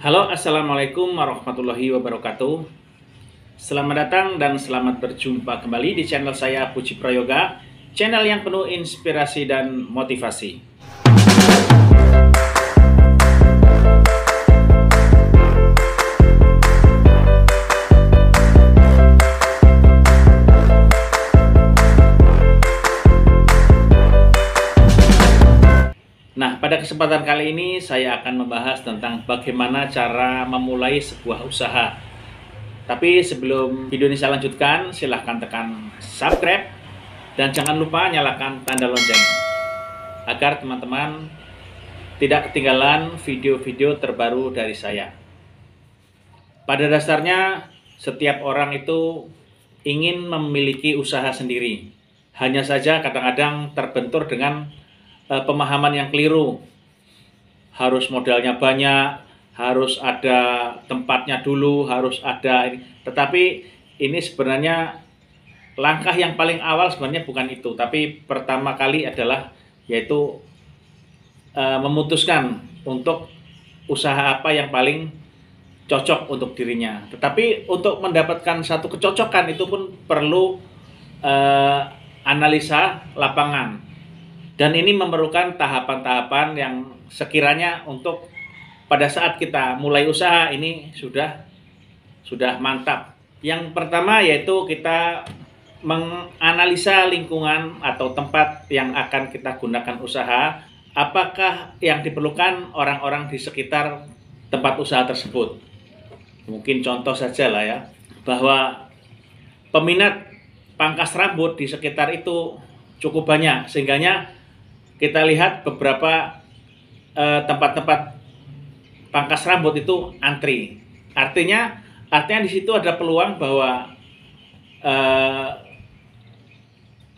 Halo, assalamualaikum warahmatullahi wabarakatuh. Selamat datang dan selamat berjumpa kembali di channel saya Puji Prayoga, channel yang penuh inspirasi dan motivasi. Nah, pada kesempatan kali ini saya akan membahas tentang bagaimana cara memulai sebuah usaha. Tapi sebelum video ini saya lanjutkan, silahkan tekan subscribe dan jangan lupa nyalakan tanda lonceng agar teman-teman tidak ketinggalan video-video terbaru dari saya. Pada dasarnya, setiap orang itu ingin memiliki usaha sendiri. Hanya saja kadang-kadang terbentur dengan pemahaman yang keliru. Harus modalnya banyak, harus ada tempatnya dulu, harus ada ini. Tetapi ini sebenarnya langkah yang paling awal sebenarnya bukan itu, tapi pertama kali adalah yaitu memutuskan untuk usaha apa yang paling cocok untuk dirinya. Tetapi untuk mendapatkan satu kecocokan itu pun perlu analisa lapangan. Dan ini memerlukan tahapan-tahapan yang sekiranya untuk pada saat kita mulai usaha ini sudah mantap. Yang pertama yaitu kita menganalisa lingkungan atau tempat yang akan kita gunakan usaha. Apakah yang diperlukan orang-orang di sekitar tempat usaha tersebut. Mungkin contoh saja lah ya, bahwa peminat pangkas rambut di sekitar itu cukup banyak, sehingganya kita lihat beberapa tempat-tempat pangkas rambut itu antri. Artinya di situ ada peluang bahwa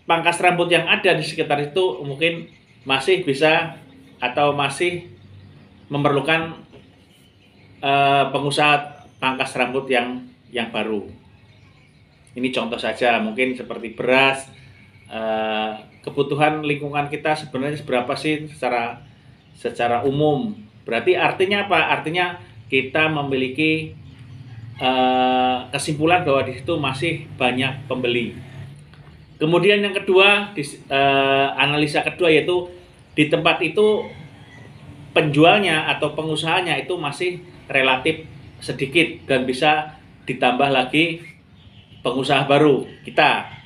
pangkas rambut yang ada di sekitar itu mungkin masih bisa atau masih memerlukan pengusaha pangkas rambut yang baru. Ini contoh saja, mungkin seperti beras. Kebutuhan lingkungan kita sebenarnya seberapa sih secara umum. Berarti artinya apa? Artinya kita memiliki kesimpulan bahwa di situ masih banyak pembeli. Kemudian yang kedua, analisa kedua yaitu di tempat itu penjualnya atau pengusahanya itu masih relatif sedikit dan bisa ditambah lagi pengusaha baru kita.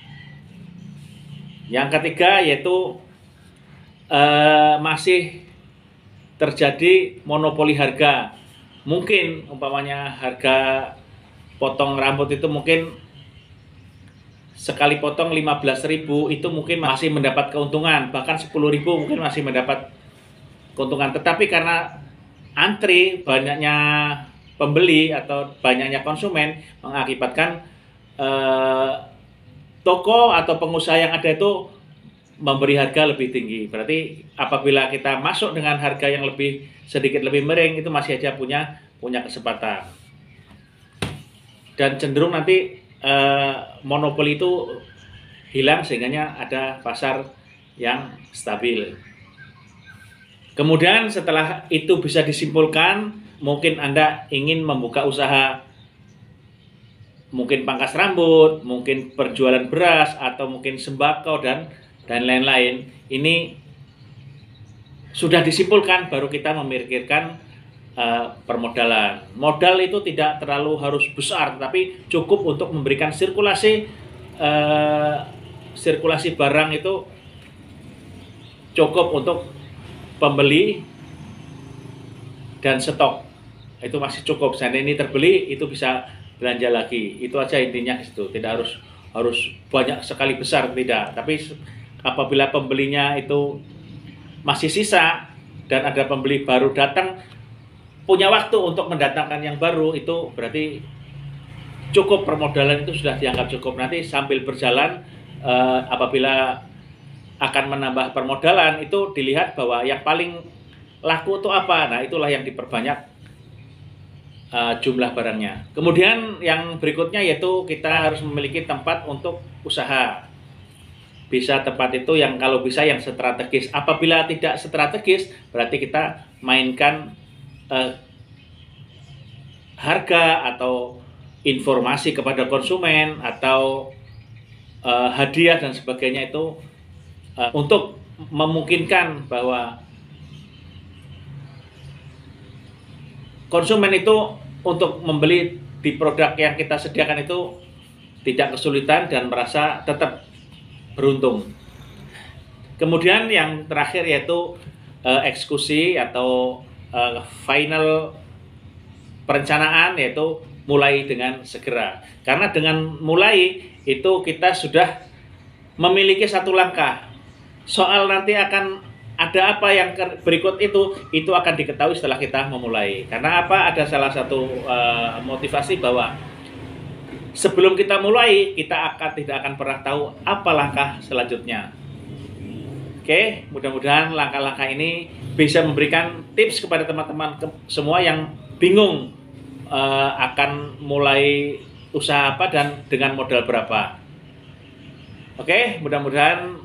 Yang ketiga yaitu masih terjadi monopoli harga. Mungkin umpamanya harga potong rambut itu mungkin sekali potong 15.000 itu mungkin masih mendapat keuntungan, bahkan 10.000 mungkin masih mendapat keuntungan. Tetapi karena antri, banyaknya pembeli atau banyaknya konsumen mengakibatkan toko atau pengusaha yang ada itu memberi harga lebih tinggi. Berarti apabila kita masuk dengan harga yang sedikit lebih miring, itu masih aja punya kesempatan. Dan cenderung nanti monopoli itu hilang sehingga ada pasar yang stabil. Kemudian setelah itu bisa disimpulkan, mungkin Anda ingin membuka usaha, mungkin pangkas rambut, mungkin perjualan beras, atau mungkin sembako dan lain-lain. Ini sudah disimpulkan, baru kita memikirkan permodalan. Modal itu tidak terlalu harus besar, tapi cukup untuk memberikan sirkulasi barang itu cukup untuk pembeli dan stok. Itu masih cukup. Seandainya ini terbeli, itu bisa belanja lagi. Itu aja intinya gitu. Tidak harus banyak sekali besar, tidak. Tapi apabila pembelinya itu masih sisa dan ada pembeli baru datang, punya waktu untuk mendatangkan yang baru, itu berarti cukup, permodalan itu sudah dianggap cukup. Nanti sambil berjalan apabila akan menambah permodalan itu dilihat bahwa yang paling laku itu apa. Nah, itulah yang diperbanyak jumlah barangnya. Kemudian yang berikutnya yaitu kita harus memiliki tempat untuk usaha. Bisa tempat itu yang kalau bisa yang strategis. Apabila tidak strategis, berarti kita mainkan harga atau informasi kepada konsumen atau hadiah dan sebagainya itu untuk memungkinkan bahwa konsumen itu untuk membeli di produk yang kita sediakan itu tidak kesulitan dan merasa tetap beruntung. Kemudian yang terakhir yaitu eksekusi atau final perencanaan, yaitu mulai dengan segera. Karena dengan mulai itu kita sudah memiliki satu langkah. Soal nanti akan ada apa yang berikut itu akan diketahui setelah kita memulai. Karena apa? Ada salah satu motivasi bahwa sebelum kita mulai, kita tidak akan pernah tahu apa langkah selanjutnya. Oke, mudah-mudahan langkah-langkah ini bisa memberikan tips kepada teman-teman semua yang bingung akan mulai usaha apa dan dengan modal berapa. Oke, mudah-mudahan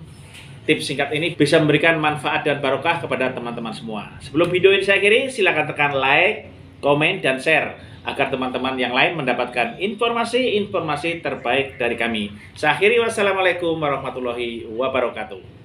tips singkat ini bisa memberikan manfaat dan barokah kepada teman-teman semua. Sebelum video ini saya akhiri, silakan tekan like, komen, dan share agar teman-teman yang lain mendapatkan informasi-informasi terbaik dari kami. Saya akhiri, wassalamualaikum warahmatullahi wabarakatuh.